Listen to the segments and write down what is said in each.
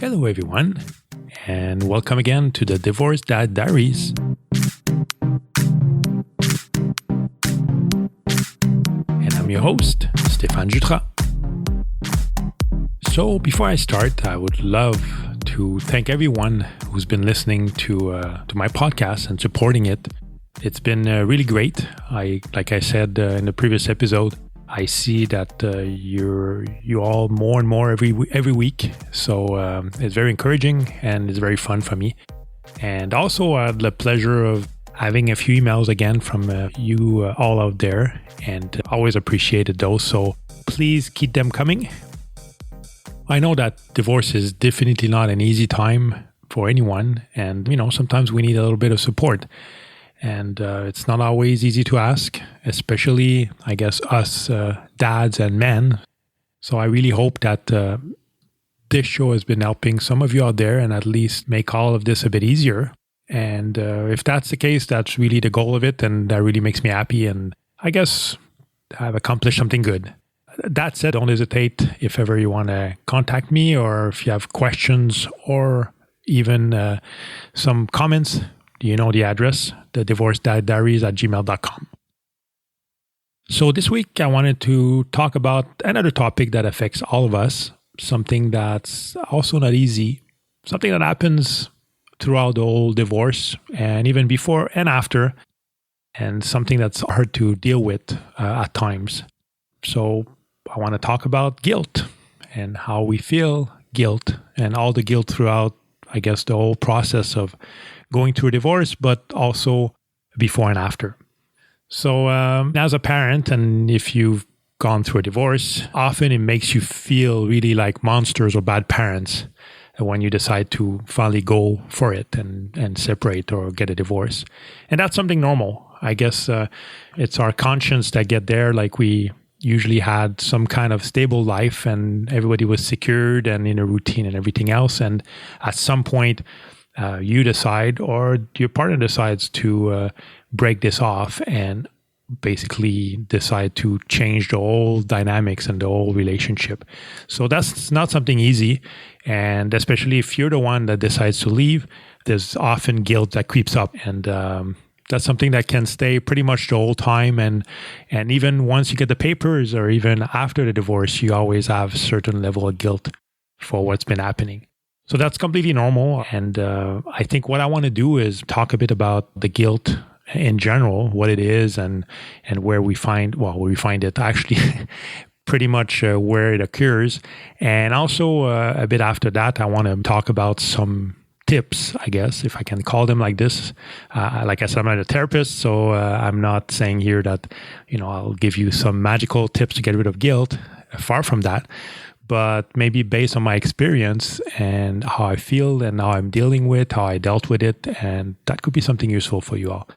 Hello, everyone, and welcome again to the Divorce Dad Diaries. And I'm your host, Stéphane Jutras. So, before I start, I would love to thank everyone who's been listening to my podcast and supporting it. It's been really great. Like I said in the previous episode, I see that you all more and more every week. So it's very encouraging and it's very fun for me. And also I had the pleasure of having a few emails again from you all out there, and always appreciated those. So please keep them coming. I know that divorce is definitely not an easy time for anyone. And, sometimes we need a little bit of support. And it's not always easy to ask, especially, I guess, us dads and men. So I really hope that this show has been helping some of you out there and at least make all of this a bit easier. And if that's the case, that's really the goal of it. And that really makes me happy. And I guess I've accomplished something good. That said, don't hesitate if ever you want to contact me, or if you have questions or even some comments. You know the address, the divorcedaddiaries@gmail.com. So this week I wanted to talk about another topic that affects all of us, something that's also not easy, something that happens throughout the whole divorce and even before and after, and something that's hard to deal with at times. So I want to talk about guilt and how we feel guilt and all the guilt throughout, I guess, the whole process of going through a divorce, but also before and after. So as a parent, and if you've gone through a divorce, often it makes you feel really like monsters or bad parents when you decide to finally go for it and separate or get a divorce. And that's something normal. I guess it's our conscience that get there. Like, we usually had some kind of stable life and everybody was secured and in a routine and everything else. And at some point, you decide, or your partner decides, to break this off and basically decide to change the whole dynamics and the whole relationship. So that's not something easy. And especially if you're the one that decides to leave, there's often guilt that creeps up. And that's something that can stay pretty much the whole time. And even once you get the papers, or even after the divorce, you always have a certain level of guilt for what's been happening. So that's completely normal. And I think what I want to do is talk a bit about the guilt in general, what it is, and where we find it actually pretty much where it occurs. And also a bit after that, I want to talk about some tips, I guess, if I can call them like this. Like I said, I'm not a therapist, so I'm not saying here that, I'll give you some magical tips to get rid of guilt. Far from that. But maybe based on my experience and how I feel and how I'm dealing with, how I dealt with it, and that could be something useful for you all.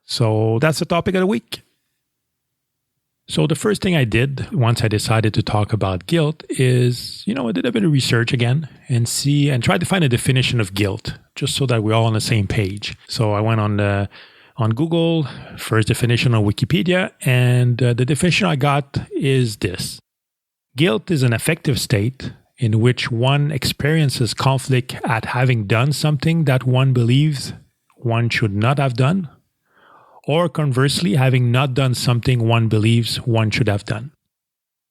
So that's the topic of the week. So the first thing I did once I decided to talk about guilt is, I did a bit of research again and try to find a definition of guilt, just so that we're all on the same page. So I went on Google, first definition on Wikipedia, and the definition I got is this. Guilt is an affective state in which one experiences conflict at having done something that one believes one should not have done, or conversely, having not done something one believes one should have done.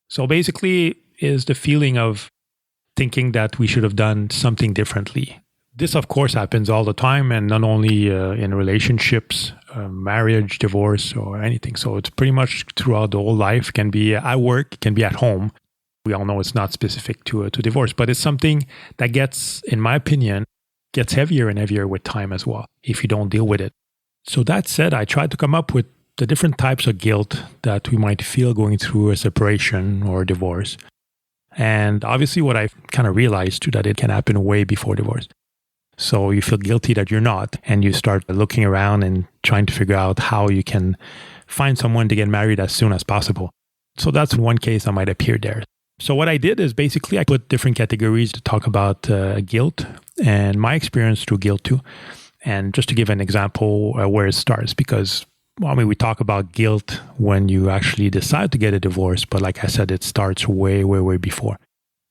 So basically, is the feeling of thinking that we should have done something differently. This, of course, happens all the time, and not only in relationships, marriage, divorce, or anything. So it's pretty much throughout the whole life. It can be at work, it can be at home. We all know it's not specific to divorce, but it's something that gets, in my opinion, gets heavier and heavier with time as well, if you don't deal with it. So that said, I tried to come up with the different types of guilt that we might feel going through a separation or a divorce. And obviously what I kind of realized too, that it can happen way before divorce. So you feel guilty that you're not, and you start looking around and trying to figure out how you can find someone to get married as soon as possible. So that's one case that might appear there. So what I did is basically I put different categories to talk about guilt and my experience through guilt too. And just to give an example where it starts, because we talk about guilt when you actually decide to get a divorce, but like I said, it starts way, way, way before.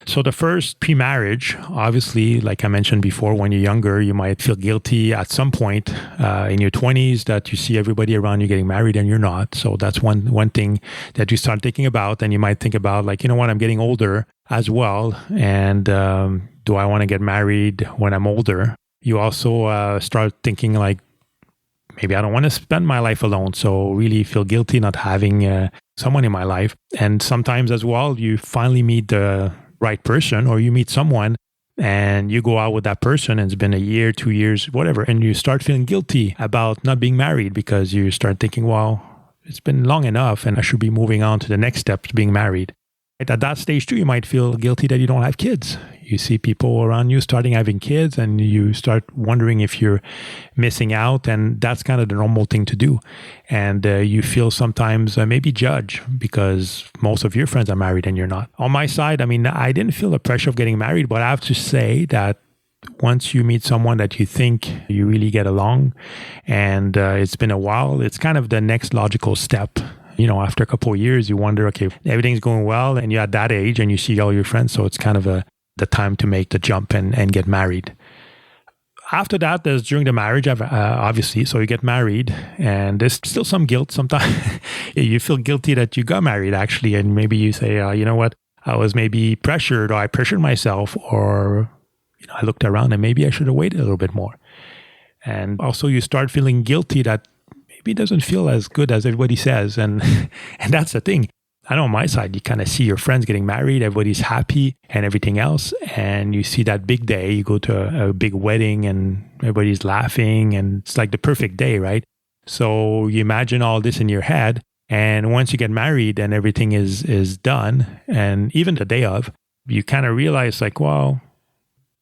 So the first pre-marriage, obviously, like I mentioned before, when you're younger, you might feel guilty at some point in your 20s that you see everybody around you getting married and you're not. So that's one thing that you start thinking about. And you might think about like, you know what, I'm getting older as well. And do I want to get married when I'm older? You also start thinking like, maybe I don't want to spend my life alone. So really feel guilty not having someone in my life. And sometimes as well, you finally meet the right person, or you meet someone and you go out with that person and it's been a year, 2 years, whatever. And you start feeling guilty about not being married because you start thinking, well, it's been long enough and I should be moving on to the next step, being married. At that stage too, you might feel guilty that you don't have kids. You see people around you starting having kids and you start wondering if you're missing out. And that's kind of the normal thing to do. And you feel sometimes maybe judged because most of your friends are married and you're not. On my side, I mean, I didn't feel the pressure of getting married, but I have to say that once you meet someone that you think you really get along and it's been a while, it's kind of the next logical step. After a couple of years, you wonder, okay, everything's going well and you're at that age and you see all your friends. So it's kind of the time to make the jump and get married. After that, there's during the marriage, obviously, so you get married and there's still some guilt sometimes. You feel guilty that you got married actually. And maybe you say, you know what, I was maybe pressured or I pressured myself or, I looked around and maybe I should have waited a little bit more. And also you start feeling guilty that maybe it doesn't feel as good as everybody says. And that's the thing. I know on my side, you kind of see your friends getting married, everybody's happy and everything else. And you see that big day, you go to a big wedding and everybody's laughing and it's like the perfect day, right? So you imagine all this in your head. And once you get married and everything is done, and even the day of, you kind of realize like, well,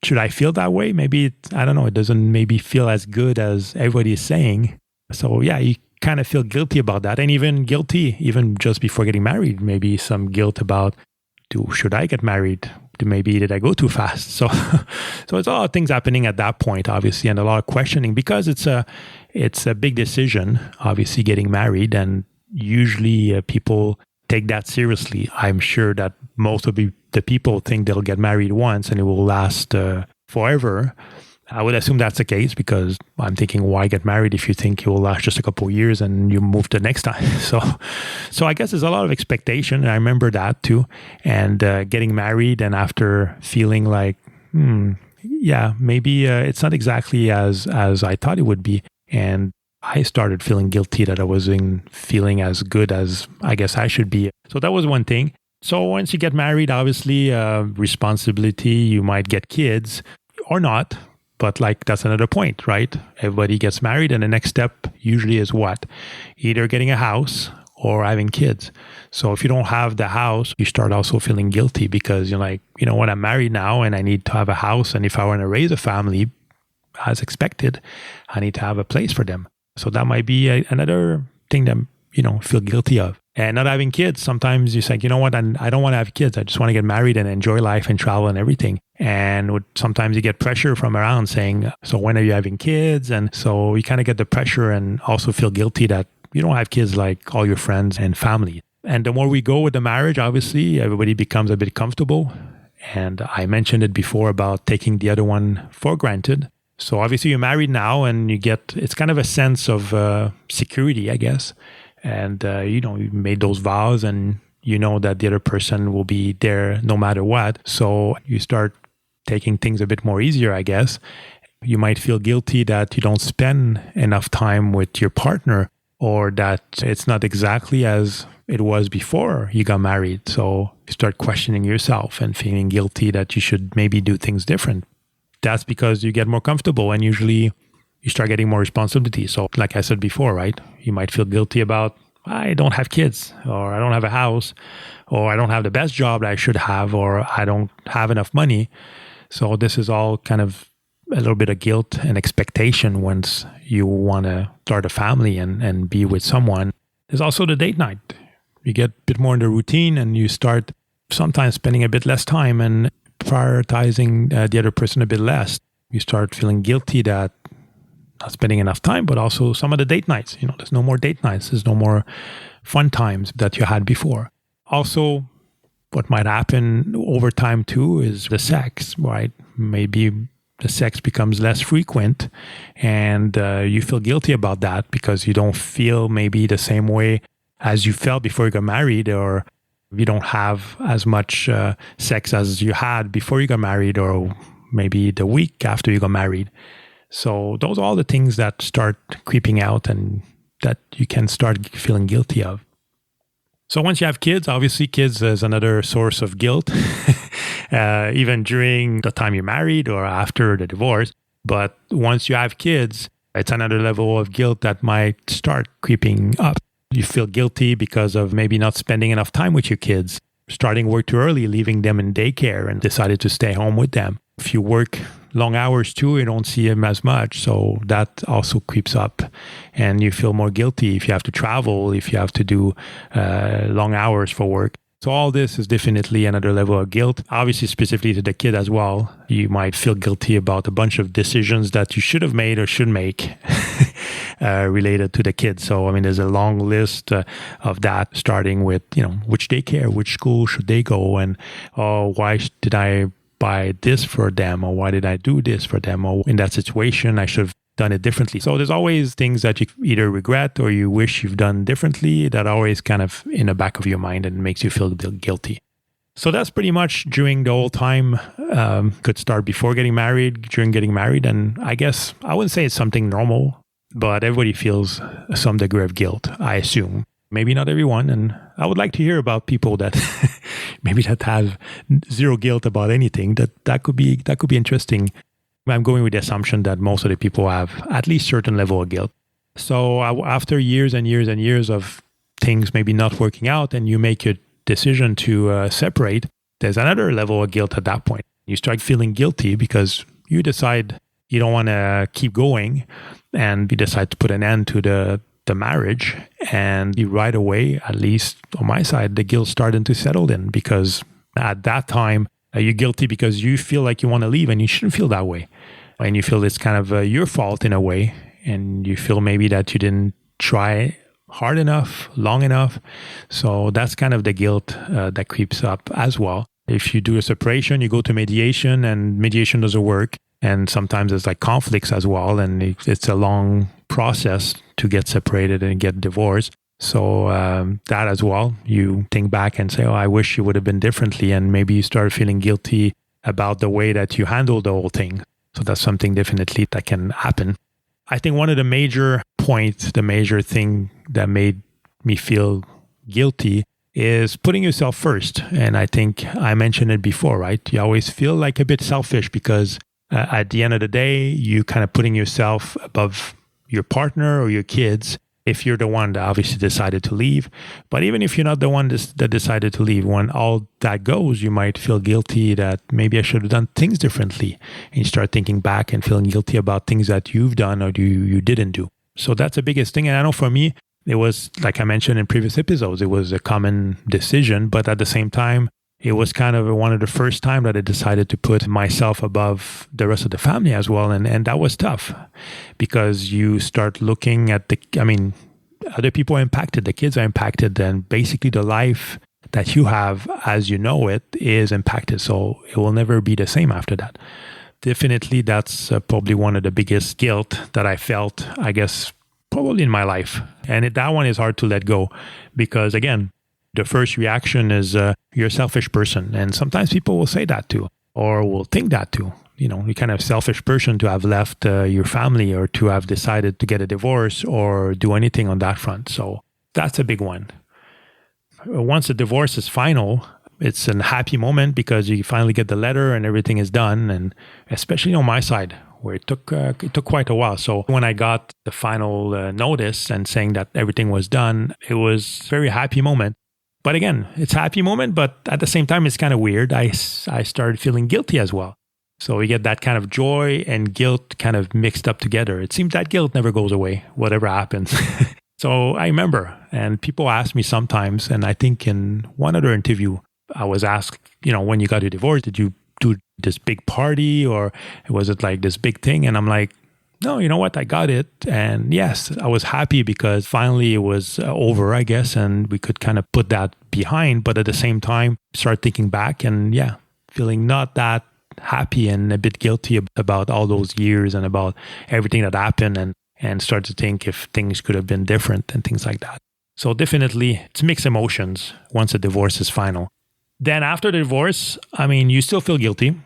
should I feel that way? Maybe, I don't know, it doesn't maybe feel as good as everybody is saying. So yeah, you kind of feel guilty about that, and even guilty even just before getting married, maybe some guilt about, should I get married? Did I go too fast? So it's a lot of things happening at that point, obviously, and a lot of questioning because it's a big decision, obviously, getting married, and usually people take that seriously. I'm sure that most of the people think they'll get married once and it will last forever. I would assume that's the case because I'm thinking, why get married if you think it will last just a couple of years and you move the next time? So I guess there's a lot of expectation. And I remember that too. And getting married and after feeling like, maybe it's not exactly as I thought it would be. And I started feeling guilty that I wasn't feeling as good as I guess I should be. So that was one thing. So once you get married, obviously, responsibility, you might get kids or not. But like, that's another point, right? Everybody gets married and the next step usually is what? Either getting a house or having kids. So if you don't have the house, you start also feeling guilty because you're like, you know what, I'm married now and I need to have a house. And if I want to raise a family as expected, I need to have a place for them. So that might be another thing that, feel guilty of. And not having kids, sometimes you say, you know what, I don't want to have kids. I just want to get married and enjoy life and travel and everything. And sometimes you get pressure from around saying, so when are you having kids? And so you kind of get the pressure and also feel guilty that you don't have kids like all your friends and family. And the more we go with the marriage, obviously, everybody becomes a bit comfortable. And I mentioned it before about taking the other one for granted. So obviously you're married now and it's kind of a sense of security, I guess. And, you made those vows and you know that the other person will be there no matter what. So you start taking things a bit more easier, I guess. You might feel guilty that you don't spend enough time with your partner or that it's not exactly as it was before you got married. So you start questioning yourself and feeling guilty that you should maybe do things different. That's because you get more comfortable and usually you start getting more responsibility. So like I said before, right? You might feel guilty about, I don't have kids, or I don't have a house, or I don't have the best job that I should have, or I don't have enough money. So this is all kind of a little bit of guilt and expectation once you want to start a family and be with someone. There's also the date night. You get a bit more in the routine and you start sometimes spending a bit less time and prioritizing the other person a bit less. You start feeling guilty that not spending enough time, but also some of the date nights. There's no more date nights. There's no more fun times that you had before. Also, What might happen over time too is the sex, right? Maybe the sex becomes less frequent and you feel guilty about that because you don't feel maybe the same way as you felt before you got married, or you don't have as much sex as you had before you got married, or maybe the week after you got married. So those are all the things that start creeping out and that you can start feeling guilty of. So once you have kids, obviously kids is another source of guilt, even during the time you're married or after the divorce. But once you have kids, it's another level of guilt that might start creeping up. You feel guilty because of maybe not spending enough time with your kids, starting work too early, leaving them in daycare and decided to stay home with them. If you work long hours too, you don't see them as much. So that also creeps up and you feel more guilty if you have to travel, if you have to do long hours for work. So all this is definitely another level of guilt. Obviously, specifically to the kid as well. You might feel guilty about a bunch of decisions that you should have made or should make related to the kid. So, I mean, there's a long list of that, starting with, which daycare, which school should they go? And, why did I buy this for them? Or why did I do this for them? Or in that situation, I should have done it differently. So there's always things that you either regret or you wish you've done differently that are always kind of in the back of your mind and makes you feel guilty. So that's pretty much during the whole time. Could start before getting married, during getting married. And I guess I wouldn't say it's something normal, but everybody feels some degree of guilt, I assume. Maybe not everyone. And I would like to hear about people that maybe that have zero guilt about anything. That could be interesting. I'm going with the assumption that most of the people have at least certain level of guilt. So after years and years and years of things maybe not working out and you make your decision to separate, there's another level of guilt at that point. You start feeling guilty because you decide you don't want to keep going and you decide to put an end to the marriage. And you right away, at least on my side, the guilt started to settle in because at that time, you're guilty because you feel like you want to leave and you shouldn't feel that way. And you feel it's kind of your fault in a way. And you feel maybe that you didn't try hard enough, long enough. So that's kind of the guilt that creeps up as well. If you do a separation, you go to mediation and mediation doesn't work. And sometimes there's like conflicts as well. And it's a long process to get separated and get divorced. So that as well, you think back and say, I wish it would have been differently. And maybe you start feeling guilty about the way that you handled the whole thing. So that's something definitely that can happen. I think one of the major points, the major thing that made me feel guilty is putting yourself first. And I think I mentioned it before, right? You always feel like a bit selfish because at the end of the day, you kind of putting yourself above your partner or your kids. If you're the one that obviously decided to leave. But even if you're not the one that decided to leave, when all that goes, you might feel guilty that maybe I should have done things differently. And you start thinking back and feeling guilty about things that you've done or you didn't do. So that's the biggest thing. And I know for me, it was, like I mentioned in previous episodes, it was a common decision. But at the same time, it was kind of one of the first time that I decided to put myself above the rest of the family as well. And that was tough because you start looking at other people are impacted, the kids are impacted, and basically the life that you have as you know it is impacted. So it will never be the same after that. Definitely, that's probably one of the biggest guilt that I felt, I guess, probably in my life. And that one is hard to let go because, again, the first reaction is you're a selfish person. And sometimes people will say that too, or will think that too. You're kind of selfish person to have left your family or to have decided to get a divorce or do anything on that front. So that's a big one. Once the divorce is final, it's a happy moment because you finally get the letter and everything is done. And especially on my side, where it took quite a while. So when I got the final notice and saying that everything was done, it was a very happy moment. But again, it's a happy moment, but at the same time, it's kind of weird. I started feeling guilty as well. So you get that kind of joy and guilt kind of mixed up together. It seems that guilt never goes away, whatever happens. So I remember, and people ask me sometimes, and I think in one other interview, I was asked, when you got a divorce, did you do this big party or was it like this big thing? And I'm like, no, you know what? I got it. And yes, I was happy because finally it was over, I guess, and we could kind of put that behind. But at the same time, start thinking back and yeah, feeling not that happy and a bit guilty about all those years and about everything that happened and start to think if things could have been different and things like that. So definitely it's mixed emotions once a divorce is final. Then after the divorce, I mean, you still feel guilty.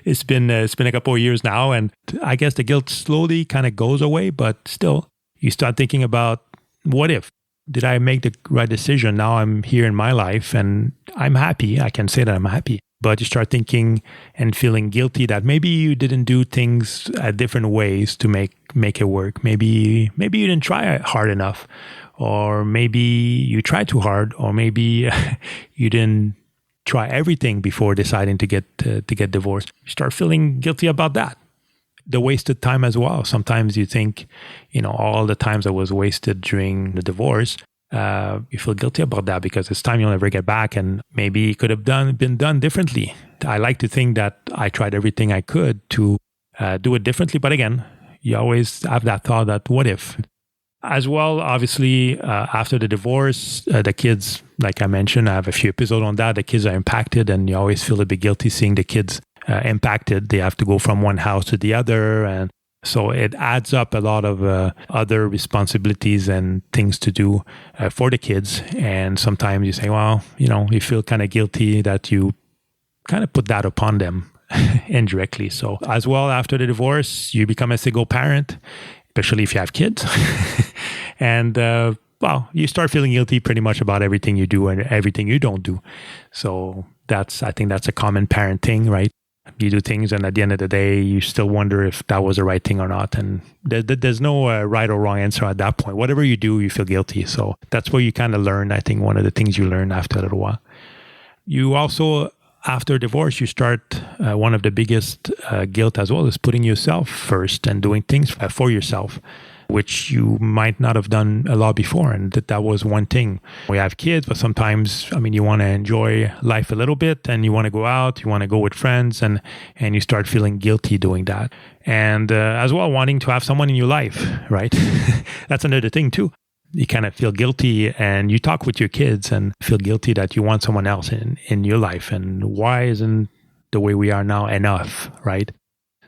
It's been a couple of years now, and I guess the guilt slowly kind of goes away, but still you start thinking about what if? Did I make the right decision? Now I'm here in my life and I'm happy. I can say that I'm happy. But you start thinking and feeling guilty that maybe you didn't do things different ways to make it work. Maybe you didn't try hard enough, or maybe you tried too hard, or maybe you didn't try everything before deciding to get divorced. You start feeling guilty about that. The wasted time as well. Sometimes you think, all the times that was wasted during the divorce, you feel guilty about that because it's time you'll never get back, and maybe it could have been done differently. I like to think that I tried everything I could to do it differently, but again, you always have that thought that what if? As well, obviously, after the divorce, the kids, like I mentioned, I have a few episodes on that. The kids are impacted, and you always feel a bit guilty seeing the kids impacted. They have to go from one house to the other, and so it adds up a lot of other responsibilities and things to do for the kids. And sometimes you say, well, you feel kind of guilty that you kind of put that upon them indirectly. So as well, after the divorce, you become a single parent, especially if you have kids. And you start feeling guilty pretty much about everything you do and everything you don't do. So I think that's a common parent thing, right? You do things, and at the end of the day, you still wonder if that was the right thing or not. And there's no right or wrong answer at that point. Whatever you do, you feel guilty. So that's where you kind of learn. I think one of the things you learn after a little while. You also, after divorce, you start one of the biggest guilt as well is putting yourself first and doing things for yourself, which you might not have done a lot before. And that was one thing. We have kids, but sometimes, you want to enjoy life a little bit and you want to go out, you want to go with friends, and you start feeling guilty doing that. And as well, wanting to have someone in your life, right? That's another thing too. You kind of feel guilty and you talk with your kids and feel guilty that you want someone else in your life. And why isn't the way we are now enough, right?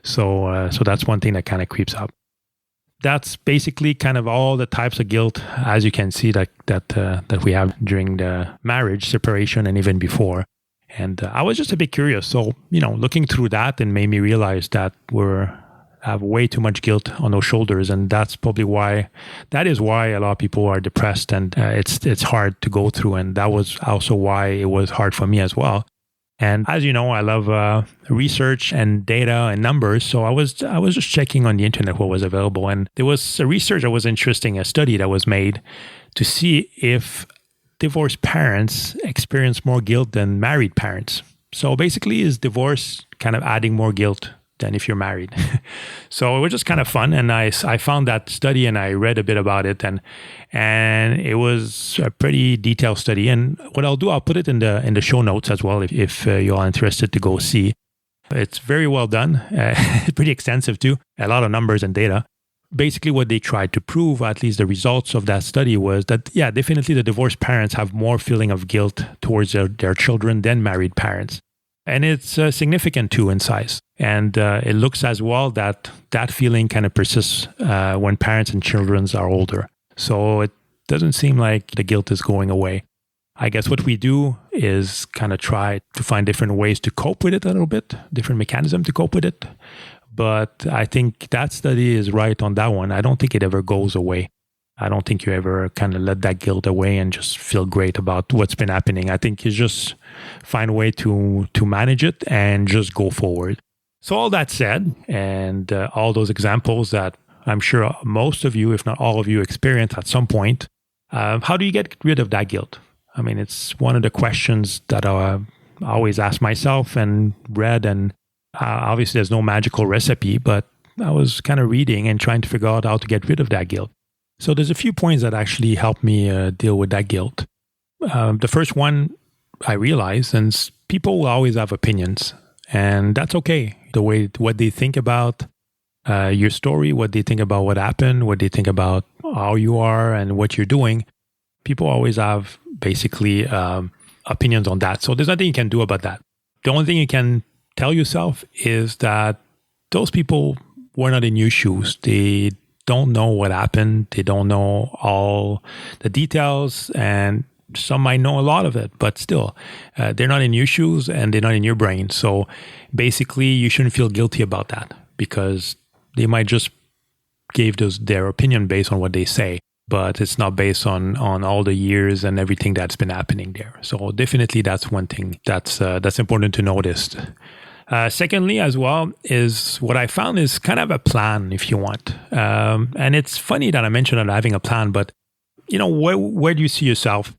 So that's one thing that kind of creeps up. That's basically kind of all the types of guilt, as you can see, that we have during the marriage, separation, and even before. And I was just a bit curious. So, looking through that and made me realize that have way too much guilt on those shoulders. And that is why a lot of people are depressed, and it's hard to go through. And that was also why it was hard for me as well. And as you know, I love research and data and numbers. So I was just checking on the internet what was available. And there was a research that was interesting, a study that was made to see if divorced parents experience more guilt than married parents. So basically, is divorce kind of adding more guilt than if you're married? So it was just kind of fun. And I found that study and I read a bit about it, and it was a pretty detailed study. And what I'll do, I'll put it in the show notes as well if you're interested to go see. It's very well done, pretty extensive too, a lot of numbers and data. Basically what they tried to prove, at least the results of that study, was that, yeah, definitely the divorced parents have more feeling of guilt towards their children than married parents. And it's significant too in size. And it looks as well that feeling kind of persists when parents and children are older. So it doesn't seem like the guilt is going away. I guess what we do is kind of try to find different ways to cope with it a little bit, different mechanism to cope with it. But I think that study is right on that one. I don't think it ever goes away. I don't think you ever kind of let that guilt away and just feel great about what's been happening. I think you just find a way to manage it and just go forward. So all that said, and all those examples that I'm sure most of you, if not all of you, experience at some point, how do you get rid of that guilt? I mean, it's one of the questions that I always ask myself and read, and obviously there's no magical recipe, but I was kind of reading and trying to figure out how to get rid of that guilt. So there's a few points that actually help me deal with that guilt. The first one, I realize, and people will always have opinions, and that's okay. What they think about your story, what they think about what happened, what they think about how you are and what you're doing. People always have basically opinions on that. So there's nothing you can do about that. The only thing you can tell yourself is that those people were not in your shoes. They don't know what happened. They don't know all the details, and some might know a lot of it, but still, they're not in your shoes and they're not in your brain. So basically, you shouldn't feel guilty about that because they might just give their opinion based on what they say, but it's not based on all the years and everything that's been happening there. So definitely, that's one thing that's important to notice. Secondly, as well, is what I found is kind of a plan, if you want. And it's funny that I mentioned that having a plan, but where do you see yourself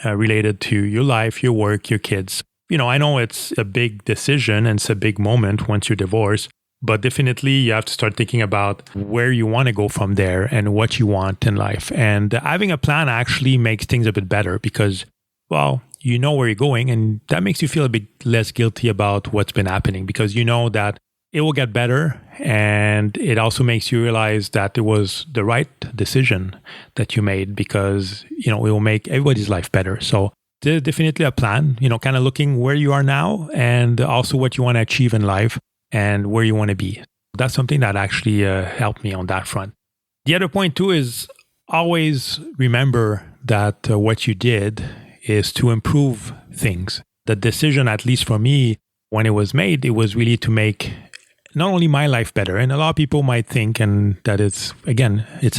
related to your life, your work, your kids? I know it's a big decision and it's a big moment once you're divorced, but definitely you have to start thinking about where you want to go from there and what you want in life. And having a plan actually makes things a bit better because, well, you know where you're going, and that makes you feel a bit less guilty about what's been happening because you know that it will get better, and it also makes you realize that it was the right decision that you made because, it will make everybody's life better. So there's definitely a plan, kind of looking where you are now and also what you want to achieve in life and where you want to be. That's something that actually helped me on that front. The other point too is always remember that what you did is to improve things. The decision, at least for me, when it was made, it was really to make not only my life better, and a lot of people might think, and that it's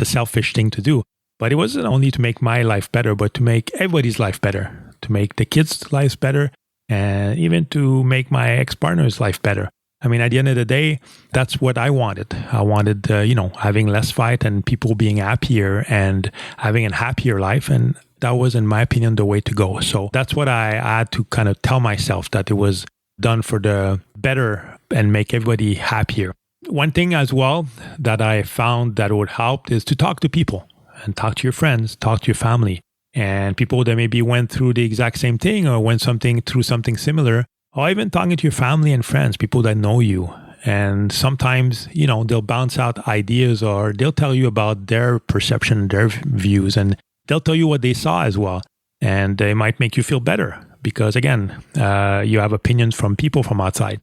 a selfish thing to do, but it wasn't only to make my life better, but to make everybody's life better, to make the kids' lives better, and even to make my ex-partner's life better. I mean, at the end of the day, that's what I wanted. I wanted, having less fight and people being happier and having a happier life. And that was, in my opinion, the way to go. So that's what I had to kind of tell myself, that it was done for the better and make everybody happier. One thing as well that I found that would help is to talk to people and talk to your friends, talk to your family, and people that maybe went through the exact same thing or went through something similar, or even talking to your family and friends, people that know you. And sometimes, they'll bounce out ideas or they'll tell you about their perception, their views, and they'll tell you what they saw as well. And they might make you feel better because, again, you have opinions from people from outside,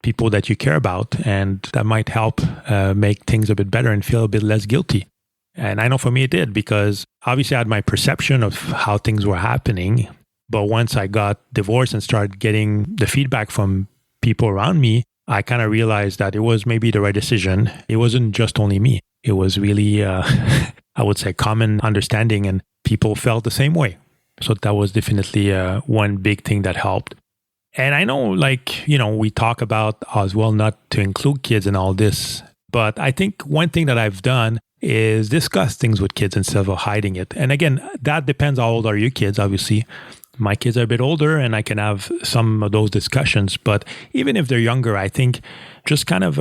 people that you care about, and that might help make things a bit better and feel a bit less guilty. And I know for me it did, because obviously I had my perception of how things were happening. But once I got divorced and started getting the feedback from people around me, I kind of realized that it was maybe the right decision. It wasn't just only me. It was really, I would say, common understanding, and people felt the same way. So that was definitely one big thing that helped. And I know, we talk about as well not to include kids in all this. But I think one thing that I've done is discuss things with kids instead of hiding it. And again, that depends how old are your kids, obviously. My kids are a bit older and I can have some of those discussions. But even if they're younger, I think just kind of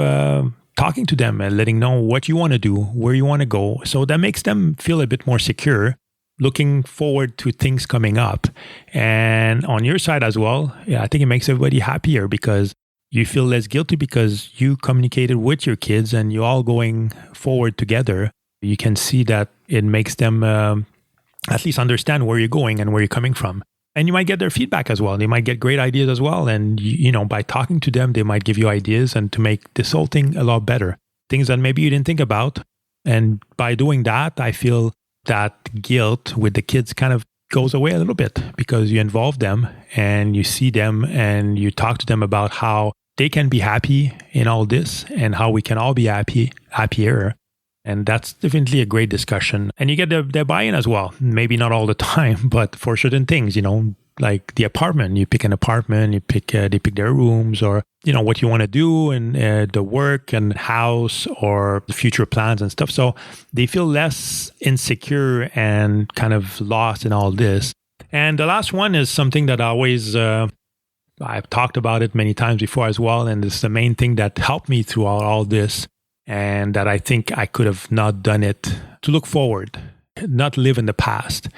talking to them and letting know what you want to do, where you want to go. So that makes them feel a bit more secure, looking forward to things coming up. And on your side as well, I think it makes everybody happier because you feel less guilty because you communicated with your kids and you're all going forward together. You can see that it makes them at least understand where you're going and where you're coming from. And you might get their feedback as well. They might get great ideas as well. And, by talking to them, they might give you ideas and to make this whole thing a lot better. Things that maybe you didn't think about. And by doing that, I feel that guilt with the kids kind of goes away a little bit because you involve them and you see them and you talk to them about how they can be happy in all this and how we can all be happier. And that's definitely a great discussion. And you get their buy-in as well. Maybe not all the time, but for certain things, like the apartment. You pick an apartment, they pick their rooms, or, what you want to do, and the work and house or the future plans and stuff. So they feel less insecure and kind of lost in all this. And the last one is something that I always, I've talked about it many times before as well. And it's the main thing that helped me through all this. And that I think I could have not done it, to look forward, not live in the past.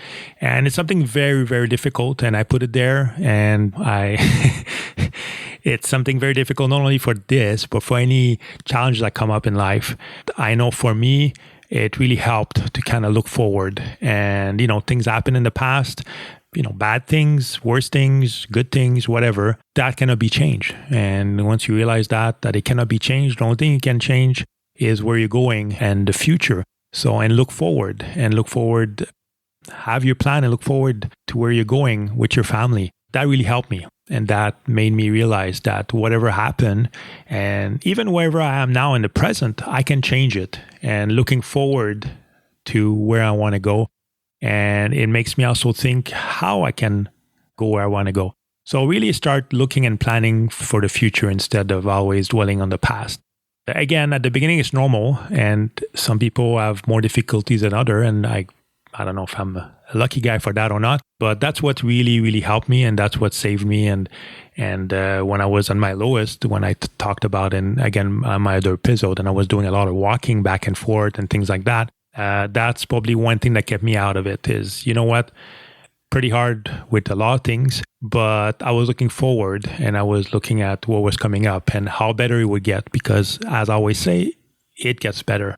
And it's something very, very difficult. And I put it there, and It's something very difficult, not only for this, but for any challenges that come up in life. I know for me, it really helped to kind of look forward. And, things happen in the past, bad things, worse things, good things, whatever, that cannot be changed. And once you realize that it cannot be changed, the only thing you can change is where you're going and the future. So, and look forward, have your plan and look forward to where you're going with your family. That really helped me. And that made me realize that whatever happened, and even wherever I am now in the present, I can change it. And looking forward to where I want to go. And it makes me also think how I can go where I want to go. So really start looking and planning for the future instead of always dwelling on the past. Again, at the beginning, it's normal. And some people have more difficulties than others. And I don't know if I'm a lucky guy for that or not, but that's what really, really helped me. And that's what saved me. And when I was on my lowest, when I talked about, and again, on my other episode, and I was doing a lot of walking back and forth and things like that, that's probably one thing that kept me out of it is, pretty hard with a lot of things, but I was looking forward and I was looking at what was coming up and how better it would get, because as I always say, it gets better.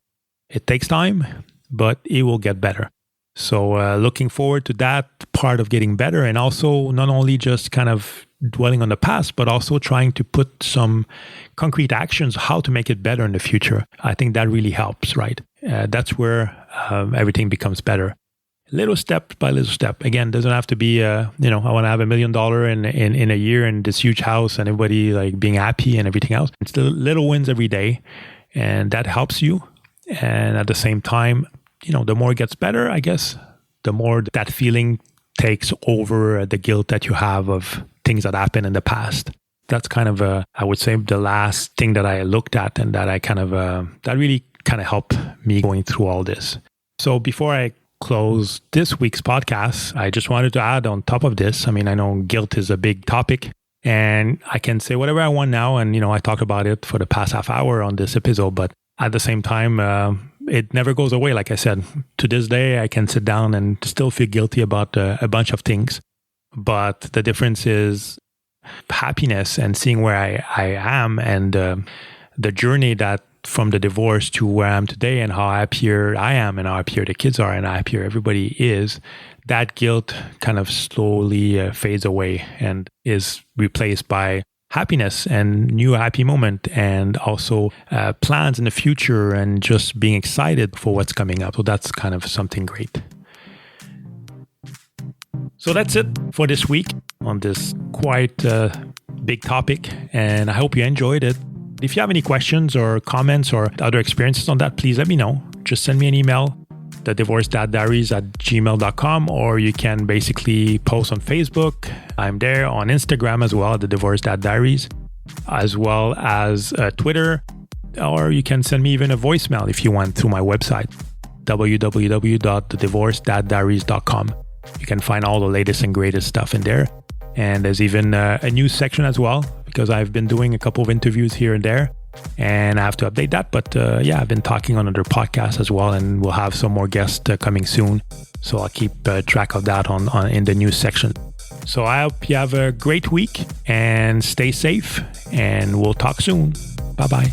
It takes time, but it will get better. So looking forward to that part of getting better, and also not only just kind of dwelling on the past, but also trying to put some concrete actions, how to make it better in the future. I think that really helps, right? That's where everything becomes better. Little step by little step. Again, doesn't have to be, I want to have $1 million in a year and this huge house and everybody like being happy and everything else. It's the little wins every day, and that helps you. And at the same time, the more it gets better, I guess, the more that feeling takes over the guilt that you have of things that happened in the past. That's kind of, I would say, the last thing that I looked at, and that I kind of, that really kind of helped me going through all this. So before I close this week's podcast, I just wanted to add on top of this, I know guilt is a big topic, and I can say whatever I want now. And, I talked about it for the past half hour on this episode, but at the same time, it never goes away. Like I said, to this day, I can sit down and still feel guilty about a bunch of things. But the difference is happiness and seeing where I am, and the journey that from the divorce to where I am today, and how happier I am and how happier the kids are and how happier everybody is, that guilt kind of slowly fades away and is replaced by happiness and new happy moment, and also plans in the future, and just being excited for what's coming up. So that's kind of something great. So that's it for this week on this quite big topic, and I hope you enjoyed it. If you have any questions or comments or other experiences on that, please let me know. Just send me an email, thedivorcedaddiaries@gmail.com, or you can basically post on Facebook. I'm there on Instagram as well, The Divorced Dad Diaries, as well as Twitter, or you can send me even a voicemail if you want through my website, www.thedivorcedaddiaries.com. You can find all the latest and greatest stuff in there. And there's even a news section as well, because I've been doing a couple of interviews here and there, and I have to update that. But I've been talking on other podcasts as well, and we'll have some more guests coming soon. So I'll keep track of that on in the news section. So I hope you have a great week and stay safe, and we'll talk soon. Bye-bye.